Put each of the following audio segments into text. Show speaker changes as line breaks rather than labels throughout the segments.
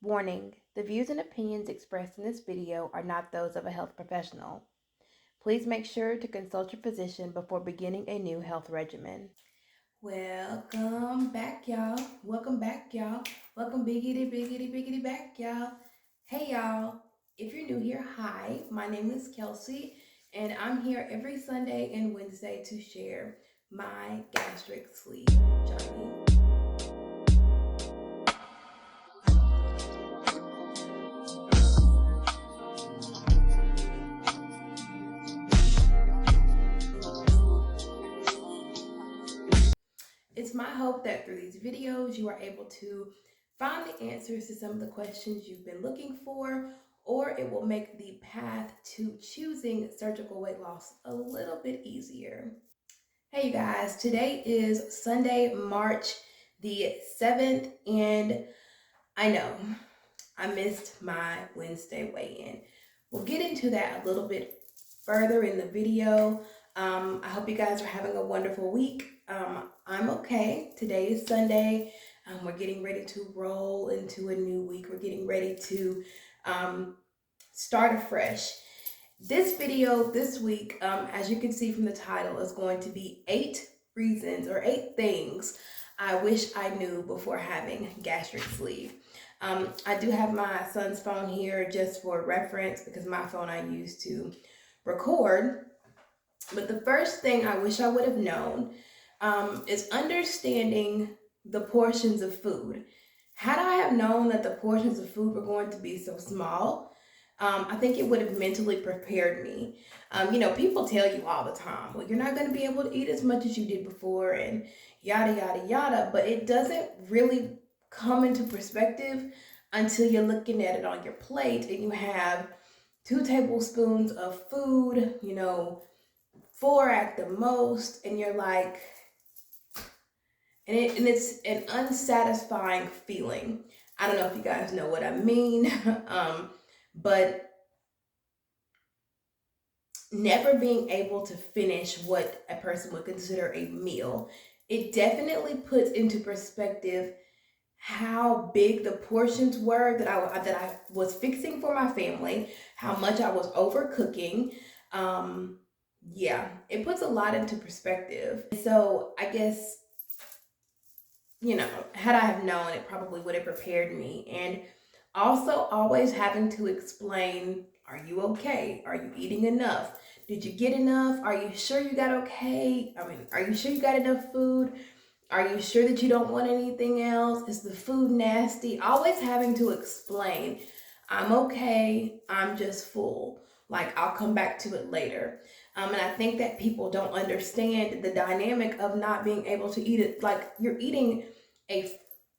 Warning: the views and opinions expressed in this video are not those of a health professional. Please make sure to consult your physician before beginning a new health regimen. Welcome back, y'all. Welcome back, y'all. Welcome biggity back, y'all. Hey, y'all. If you're new here, hi. My name is Kelsey, and I'm here every Sunday and Wednesday to share my gastric sleeve journey. It's my hope that through these videos, you are able to find the answers to some of the questions you've been looking for, or it will make the path to choosing surgical weight loss a little bit easier. Hey, you guys, today is Sunday, March the 7th, and I know I missed my Wednesday weigh-in. We'll get into that a little bit further in the video. I hope you guys are having a wonderful week. I'm okay. Today is Sunday. We're getting ready to roll into a new week. We're getting ready to start afresh. This video this week, as you can see from the title, is going to be 8 reasons or 8 things I wish I knew before having gastric sleeve. I do have my son's phone here just for reference because my phone I use to record. But the first thing I wish I would have known is understanding the portions of food. Had I have known that the portions of food were going to be so small, I think it would have mentally prepared me. People tell you all the time, well, you're not going to be able to eat as much as you did before and yada, yada, yada. But it doesn't really come into perspective until you're looking at it on your plate and you have 2 tablespoons of food, 4 at the most, and you're like, and it's an unsatisfying feeling. I don't know if you guys know what I mean, but never being able to finish what a person would consider a meal, it definitely puts into perspective how big the portions were that I was fixing for my family, how much I was overcooking. Yeah, it puts a lot into perspective. So I guess, had I have known, it probably would have prepared me. And also always having to explain, are you okay? Are you eating enough? Did you get enough? Are you sure you got okay? Are you sure you got enough food? Are you sure that you don't want anything else? Is the food nasty? Always having to explain, I'm okay, I'm just full. Like, I'll come back to it later. And I think that people don't understand the dynamic of not being able to eat it. Like, you're eating a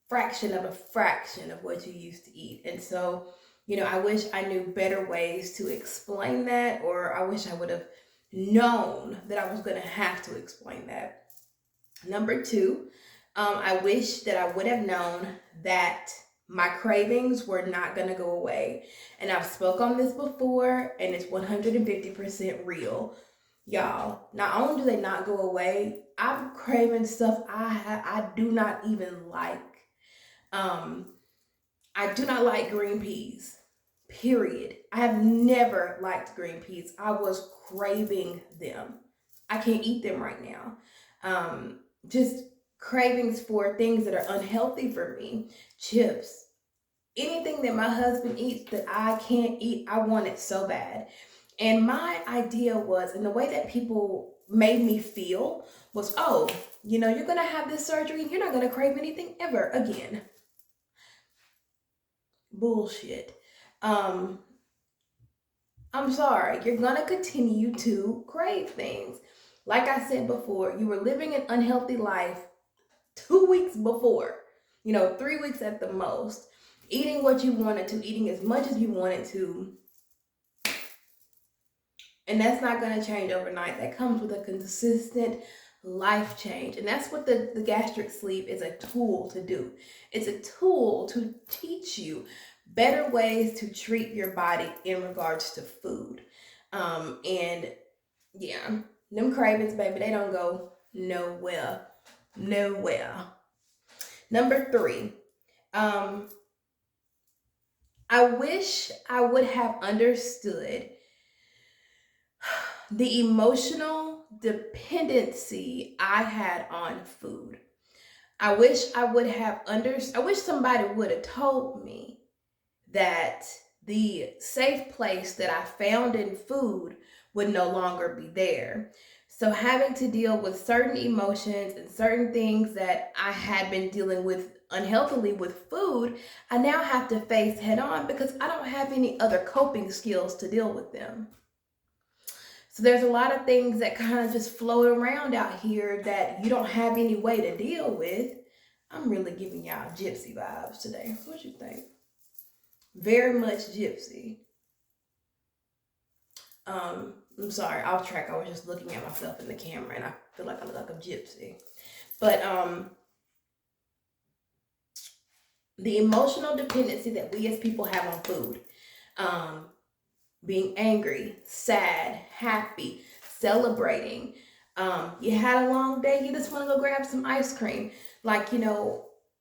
fraction of what you used to eat. And so, I wish I knew better ways to explain that, or I wish I would have known that I was going to have to explain that. Number 2, I wish that I would have known that my cravings were not going to go away. And I've spoke on this before, and it's 150% real. Y'all, not only do they not go away, I'm craving stuff I do not even like. I do not like green peas, period. I have never liked green peas. I was craving them. I can't eat them right now. Just cravings for things that are unhealthy for me. Chips, anything that my husband eats that I can't eat, I want it so bad. And my idea was, and the way that people made me feel was, oh, you're going to have this surgery and you're not going to crave anything ever again. Bullshit. I'm sorry, you're going to continue to crave things. Like I said before, you were living an unhealthy life 2 weeks before, 3 weeks at the most, eating what you wanted to, eating as much as you wanted to. And that's not going to change overnight. That comes with a consistent life change. And that's what the gastric sleeve is a tool to do. It's a tool to teach you better ways to treat your body in regards to food. And yeah, them cravings, baby, they don't go nowhere. Number 3, I wish I would have understood the emotional dependency I had on food. I wish I wish somebody would have told me that the safe place that I found in food would no longer be there. So having to deal with certain emotions and certain things that I had been dealing with unhealthily with food, I now have to face head on because I don't have any other coping skills to deal with them. So there's a lot of things that kind of just float around out here that you don't have any way to deal with. I'm really giving y'all gypsy vibes today. What you think? Very much gypsy. I'm sorry, off track. I was just looking at myself in the camera and I feel like I look like a gypsy. But the emotional dependency that we as people have on food, being angry, sad, happy, celebrating. You had a long day, you just want to go grab some ice cream. Like,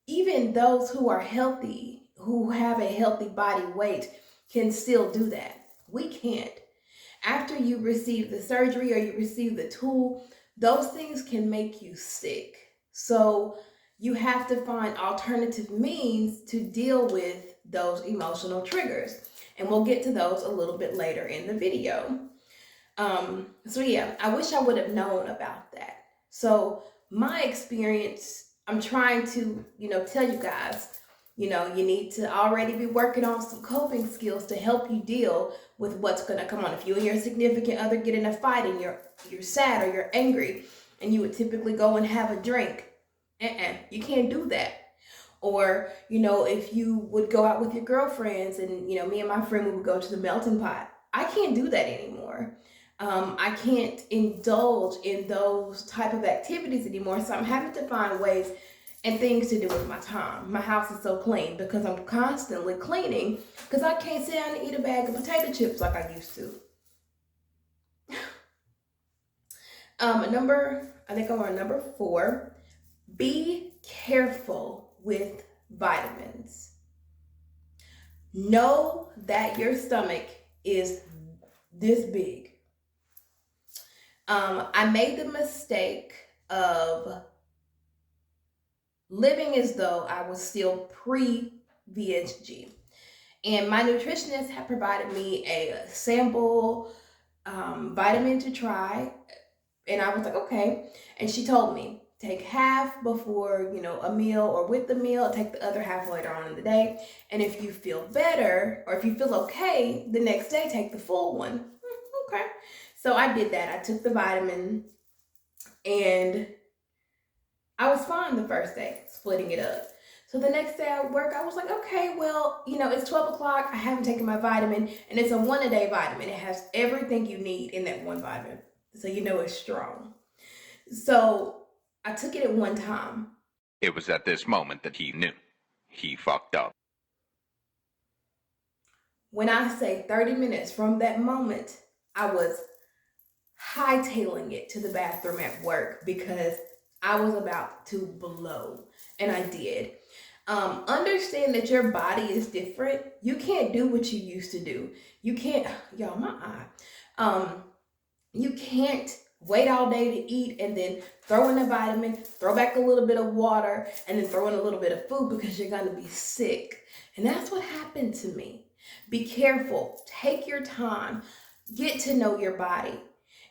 even those who are healthy, who have a healthy body weight, can still do that. We can't. After you receive the surgery or you receive the tool, those things can make you sick. So you have to find alternative means to deal with those emotional triggers. And we'll get to those a little bit later in the video. So yeah, I wish I would have known about that. So my experience, I'm trying to, tell you guys, you need to already be working on some coping skills to help you deal with what's going to come on. If you and your significant other get in a fight and you're sad or you're angry and you would typically go and have a drink, you can't do that. Or, if you would go out with your girlfriends and, me and my friend would go to the melting pot. I can't do that anymore. I can't indulge in those type of activities anymore. So I'm having to find ways and things to do with my time. My house is so clean because I'm constantly cleaning because I can't sit down and eat a bag of potato chips like I used to. I think I'm on number 4. Be careful with vitamins. Know that your stomach is this big. I made the mistake of living as though I was still pre-VSG. And my nutritionist had provided me a sample vitamin to try. And I was like, okay. And she told me, take half before, a meal or with the meal, take the other half later on in the day. And if you feel better or if you feel okay, the next day, take the full one. Okay. So I did that. I took the vitamin and I was fine the first day, splitting it up. So the next day at work, I was like, okay, well, it's 12 o'clock. I haven't taken my vitamin and it's a 1-a-day vitamin. It has everything you need in that one vitamin. So it's strong. So I took it at one time.
It was at this moment that he knew. He fucked up.
When I say 30 minutes from that moment, I was hightailing it to the bathroom at work because I was about to blow. And I did. Understand that your body is different. You can't do what you used to do. You can't, y'all, my eye. You can't wait all day to eat and then throw in a vitamin, throw back a little bit of water, and then throw in a little bit of food because you're going to be sick. And that's what happened to me. Be careful. Take your time. Get to know your body.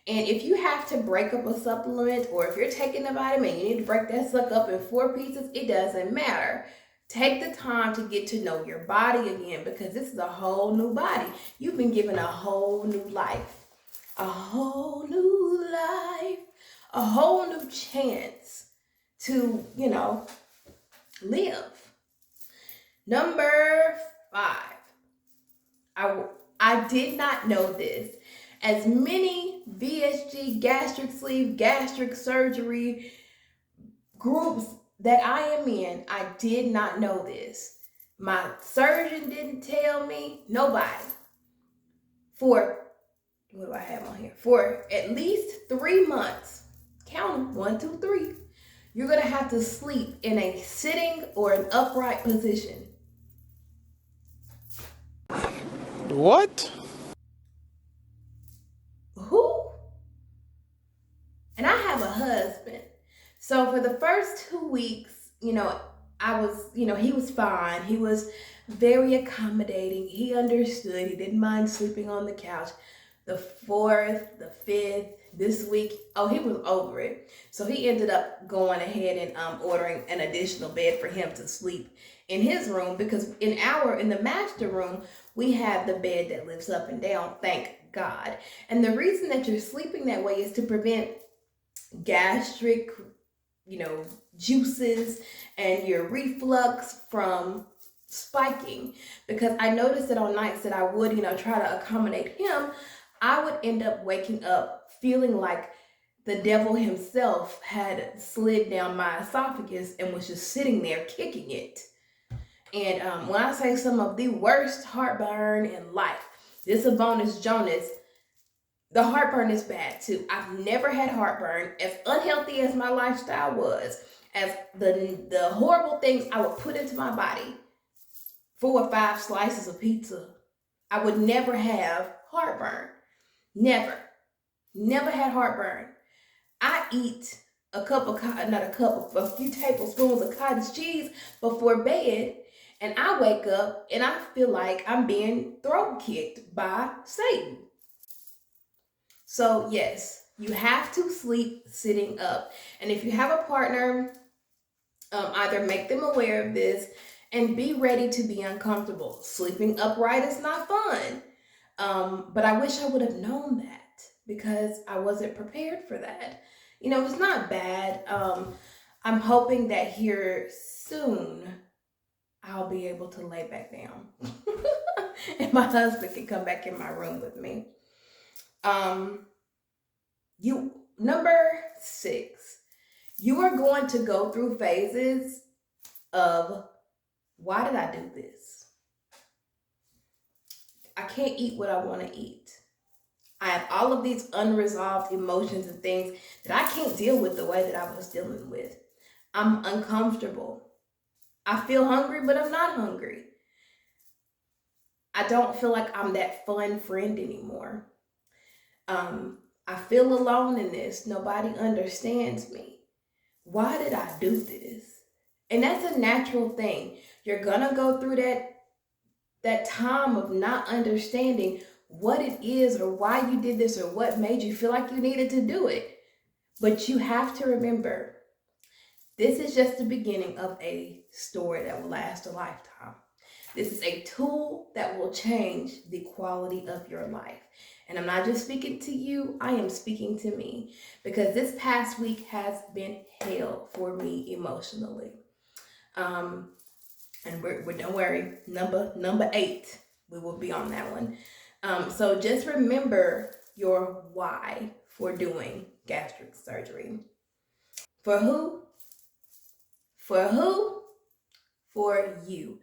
And if you have to break up a supplement or if you're taking a vitamin, you need to break that sucker up in 4 pieces, it doesn't matter. Take the time to get to know your body again because this is a whole new body. You've been given a whole new life. A whole new life, a whole new chance to, live. Number 5. I did not know this. As many VSG, gastric sleeve, gastric surgery groups that I am in, I did not know this. My surgeon didn't tell me, nobody. What do I have on here? For at least 3 months, count them, 1, 2, 3, you're going to have to sleep in a sitting or an upright position.
What?
Who? And I have a husband. So for the first 2 weeks, I was, he was fine. He was very accommodating. He understood. He didn't mind sleeping on the couch. The fourth, the fifth, this week, oh, he was over it. So he ended up going ahead and ordering an additional bed for him to sleep in his room, because in the master room, we have the bed that lifts up and down, thank God. And the reason that you're sleeping that way is to prevent gastric, juices and your reflux from spiking. Because I noticed that on nights that I would, try to accommodate him, I would end up waking up feeling like the devil himself had slid down my esophagus and was just sitting there kicking it. And when I say some of the worst heartburn in life, this is a bonus Jonas. The heartburn is bad too. I've never had heartburn. As unhealthy as my lifestyle was, as the horrible things I would put into my body, 4 or 5 slices of pizza, I would never have heartburn. Never. Never had heartburn. I eat a few tablespoons of cottage cheese before bed, and I wake up and I feel like I'm being throat kicked by Satan. So yes, you have to sleep sitting up. And if you have a partner, either make them aware of this and be ready to be uncomfortable. Sleeping upright is not fun. But I wish I would have known that, because I wasn't prepared for that. It's not bad. I'm hoping that here soon I'll be able to lay back down and my husband can come back in my room with me. Number 6, you are going to go through phases of, why did I do this? I can't eat what I want to eat. I have all of these unresolved emotions and things that I can't deal with the way that I was dealing with. I'm uncomfortable. I feel hungry, but I'm not hungry. I don't feel like I'm that fun friend anymore. I feel alone in this. Nobody understands me. Why did I do this? And that's a natural thing. You're gonna go through that time of not understanding what it is or why you did this or what made you feel like you needed to do it. But you have to remember, this is just the beginning of a story that will last a lifetime. This is a tool that will change the quality of your life. And I'm not just speaking to you, I am speaking to me, because this past week has been hell for me emotionally. And we're don't worry, number 8, we will be on that one. So just remember your why for doing gastric surgery. For who? For who? For you.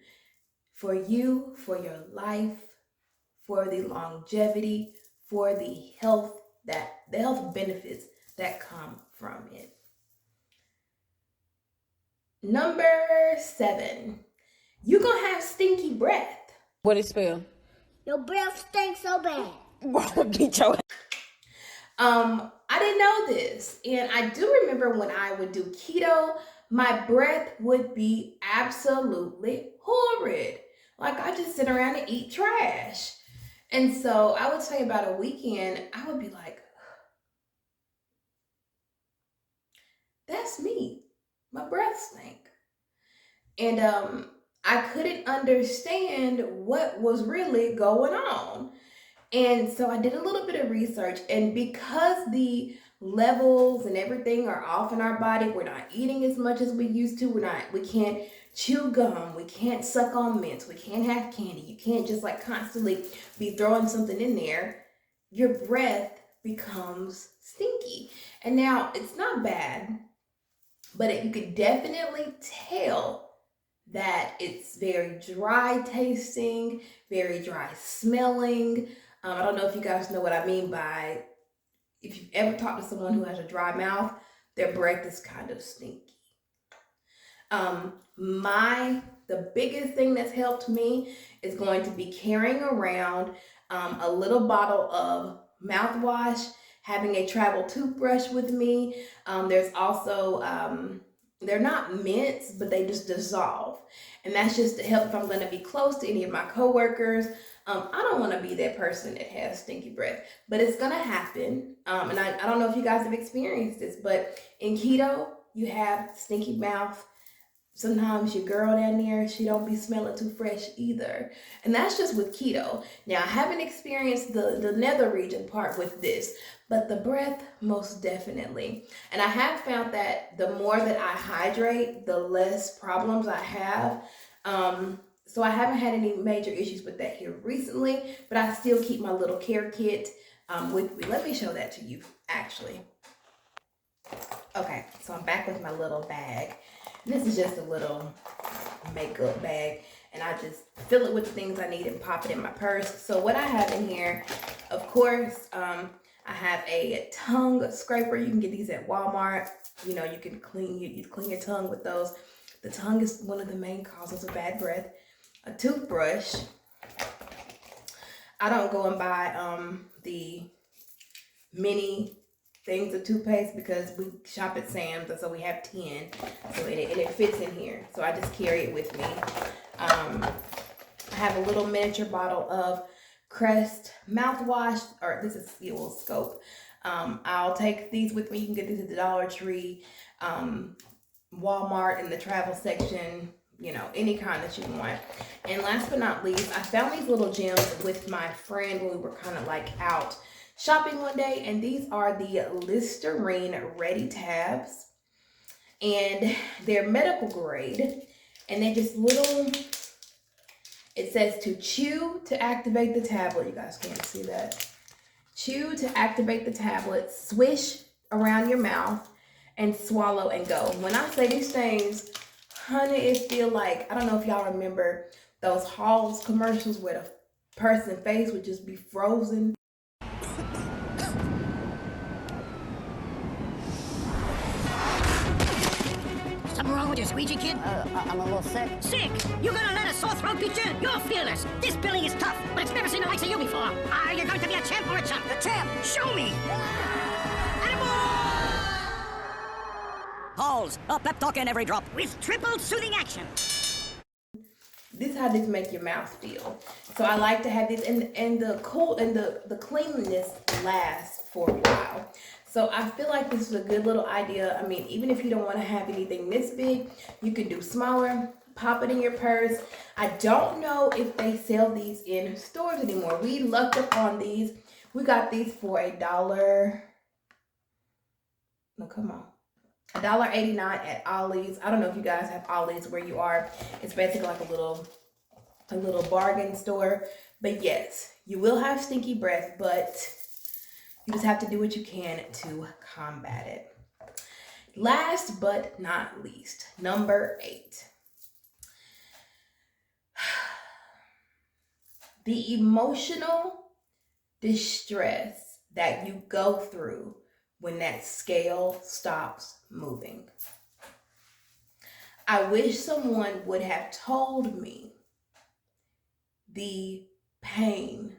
For you, for your life, for the longevity, for the health benefits that come from it. Number 7, you're gonna have stinky breath.
What it spell?
Your breath stinks so bad.
Beat your
I didn't know this, and I do remember when I would do keto, my breath would be absolutely horrid. Like, I just sit around and eat trash. And so I would say about a weekend, I would be like, that's me. My breath stank. And I couldn't understand what was really going on. And so I did a little bit of research, and because the levels and everything are off in our body, we're not eating as much as we used to. We can't chew gum, we can't suck on mints, we can't have candy. You can't just like constantly be throwing something in there. Your breath becomes stinky. And now it's not bad, but you could definitely tell that it's very dry tasting, very dry smelling. I don't know if you guys know what I mean by, if you've ever talked to someone who has a dry mouth, their breath is kind of stinky. My The biggest thing that's helped me is going to be carrying around a little bottle of mouthwash, having a travel toothbrush with me. There's also, they're not mints, but they just dissolve. And that's just to help if I'm going to be close to any of my coworkers. I don't want to be that person that has stinky breath, but it's going to happen. And I don't know if you guys have experienced this, but in keto, you have stinky mouth. Sometimes your girl down there, she don't be smelling too fresh either. And that's just with keto. Now, I haven't experienced the nether region part with this, but the breath, most definitely. And I have found that the more that I hydrate, the less problems I have. So I haven't had any major issues with that here recently, but I still keep my little care kit with me. Let me show that to you, actually. Okay, so I'm back with my little bag. This is just a little makeup bag, and I just fill it with the things I need and pop it in my purse. So what I have in here, of course, I have a tongue scraper. You can get these at Walmart. You know, you can clean your tongue with those. The tongue is one of the main causes of bad breath. A toothbrush. I don't go and buy the mini things of toothpaste because we shop at Sam's, and so we have 10, so it fits in here, so I just carry it with me. I have a little miniature bottle of Crest mouthwash, or this is Fuel Scope. I'll take these with me. You can get these at the Dollar Tree, Walmart in the travel section, you know, any kind that you want. And last but not least, I found these little gems with my friend when we were kind of like out shopping one day, and these are the Listerine Ready tabs, and they're medical grade, and they're just little, it says to chew to activate the tablet. You guys can't see that. Chew to activate the tablet, swish around your mouth, and swallow and go. When I say these things, honey, it feel like, I don't know if y'all remember those Halls commercials where the person's face would just be frozen.
Something wrong with your squeegee, kid?
I'm a little sick.
Sick? You gonna let a sore throat beat you? You're fearless. This billing is tough, but it's never seen the likes of you before. Are you going to be a champ or a chump?
The champ.
Show me.
Halls, a pep talk in every drop.
With triple soothing action.
This is how these make your mouth feel. So I like to have these, and the cleanliness lasts for a while. So I feel like this is a good little idea. I mean, even if you don't want to have anything this big, you can do smaller. Pop it in your purse. I don't know if they sell these in stores anymore. We lucked up on these. We got these for $1. No, come on. $1.89 at Ollie's. I don't know if you guys have Ollie's where you are. It's basically like a little bargain store. But yes, you will have stinky breath, but you just have to do what you can to combat it. Last but not least, number 8. The emotional distress that you go through when that scale stops moving. I wish someone would have told me the pain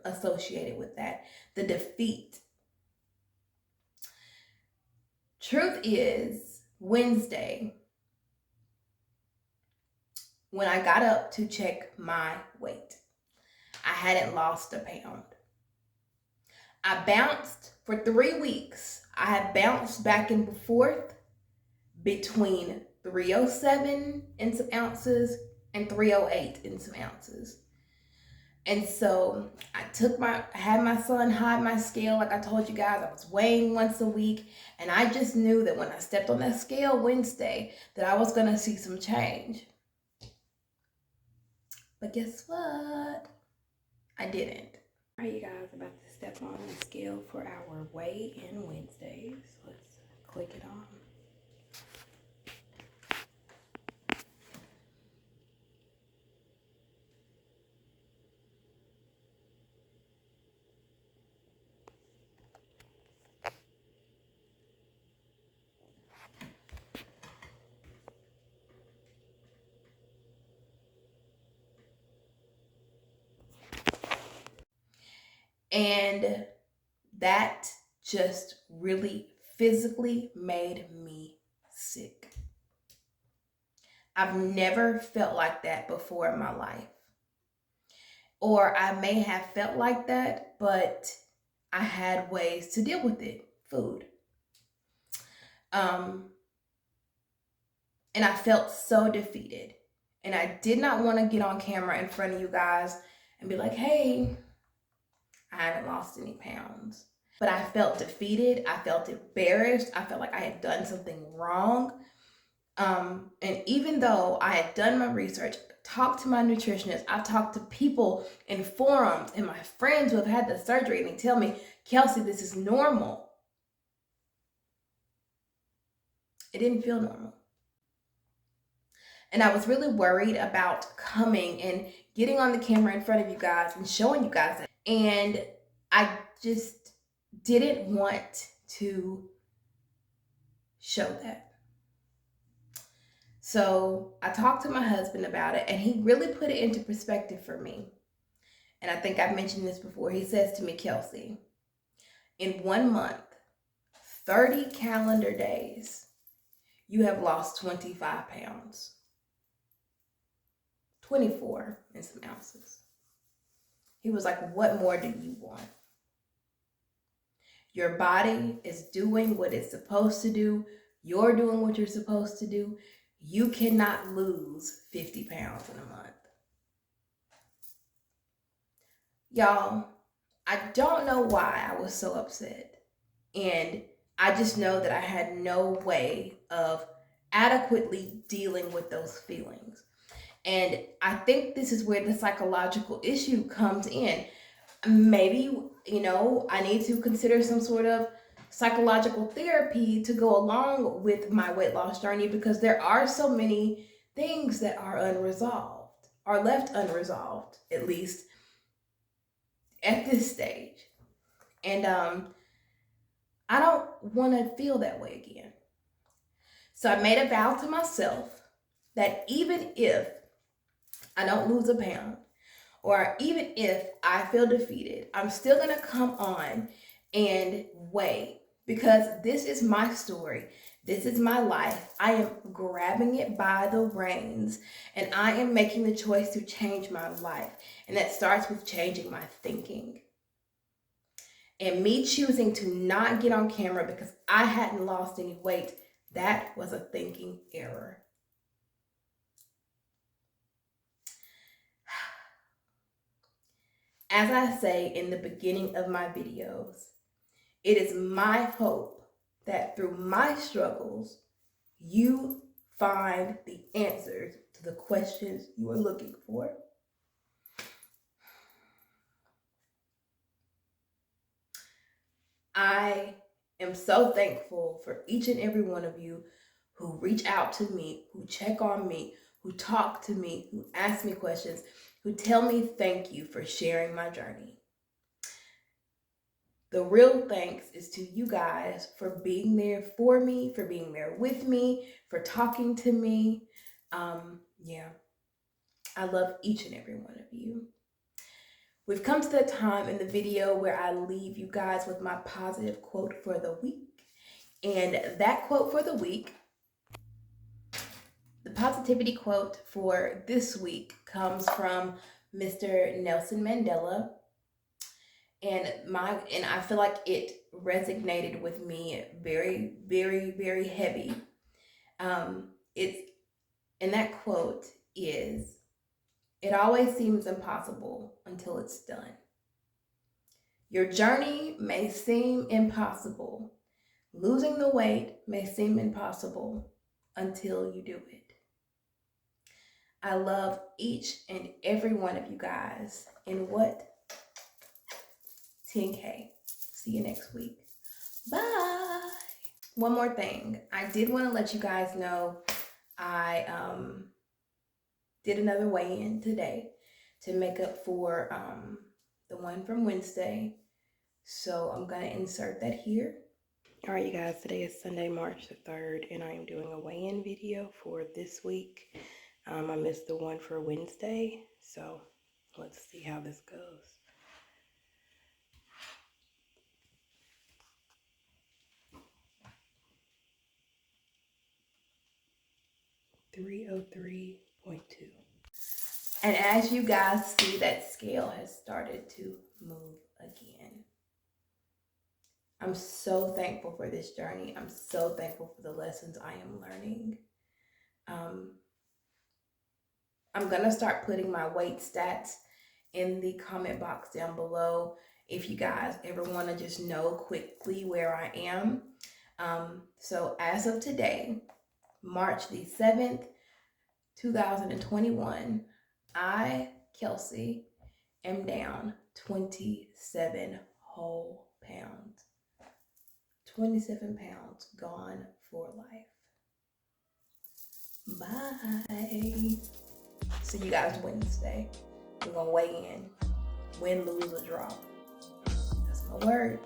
associated with that, the defeat. Truth is, Wednesday, when I got up to check my weight, I hadn't lost a pound. I bounced for 3 weeks. I had bounced back and forth between 307 and some ounces and 308 and some ounces. And so I had my son hide my scale. Like I told you guys, I was weighing once a week. And I just knew that when I stepped on that scale Wednesday, that I was going to see some change. But guess what? I didn't. All right, you guys, about to step on the scale for our weigh-in Wednesdays. Let's click it on. And that just really physically made me sick. I've never felt like that before in my life. Or I may have felt like that, but I had ways to deal with it. Food. And I felt so defeated. And I did not want to get on camera in front of you guys and be like, hey, I haven't lost any pounds. But I felt defeated. I felt embarrassed. I felt like I had done something wrong. And even though I had done my research, talked to my nutritionist, I've talked to people in forums and my friends who have had the surgery, and they tell me, Kelsey, this is normal. It didn't feel normal. And I was really worried about coming and getting on the camera in front of you guys and showing you guys that. And I just didn't want to show that. So I talked to my husband about it, and he really put it into perspective for me. And I think I've mentioned this before. He says to me, Kelsey, in 1 month, 30 calendar days, you have lost 25 pounds. 24 and some ounces. He was like, what more do you want? Your body is doing what it's supposed to do. You're doing what you're supposed to do. You cannot lose 50 pounds in a month. Y'all, I don't know why I was so upset. And I just know that I had no way of adequately dealing with those feelings. And I think this is where the psychological issue comes in. Maybe, I need to consider some sort of psychological therapy to go along with my weight loss journey, because there are so many things that are unresolved, are left unresolved, at least at this stage. And I don't want to feel that way again. So I made a vow to myself that even if I don't lose a pound, or even if I feel defeated, I'm still going to come on and weigh, because this is my story. This is my life. I am grabbing it by the reins, and I am making the choice to change my life. And that starts with changing my thinking. And me choosing to not get on camera because I hadn't lost any weight, that was a thinking error. As I say in the beginning of my videos, it is my hope that through my struggles, you find the answers to the questions you are looking for. I am so thankful for each and every one of you who reach out to me, who check on me, who talk to me, who ask me questions, who tell me thank you for sharing my journey. The real thanks is to you guys for being there for me, for being there with me, for talking to me. I love each and every one of you. We've come to the time in the video where I leave you guys with my positive quote for the week. And that quote for the week, the positivity quote for this week, comes from Mr. Nelson Mandela. And I feel like it resonated with me very, very, very heavy. And that quote is, "It always seems impossible until it's done." Your journey may seem impossible. Losing the weight may seem impossible until you do it. I love each and every one of you guys. And what? 10K. See you next week. Bye. One more thing. I did want to let you guys know I did another weigh-in today to make up for the one from Wednesday. So I'm going to insert that here. All right, you guys, today is Sunday, March the 3rd, and I am doing a weigh-in video for this week. I missed the one for Wednesday, so let's see how this goes. 303.2. And as you guys see, that scale has started to move again. I'm so thankful for this journey. I'm so thankful for the lessons I am learning. I'm gonna start putting my weight stats in the comment box down below if you guys ever want to just know quickly where I am. So as of today, March the 7th, 2021, I, Kelsey, am down 27 whole pounds. 27 pounds gone for life. Bye. See you guys Wednesday. We're gonna weigh in. Win, lose, or draw. That's my word.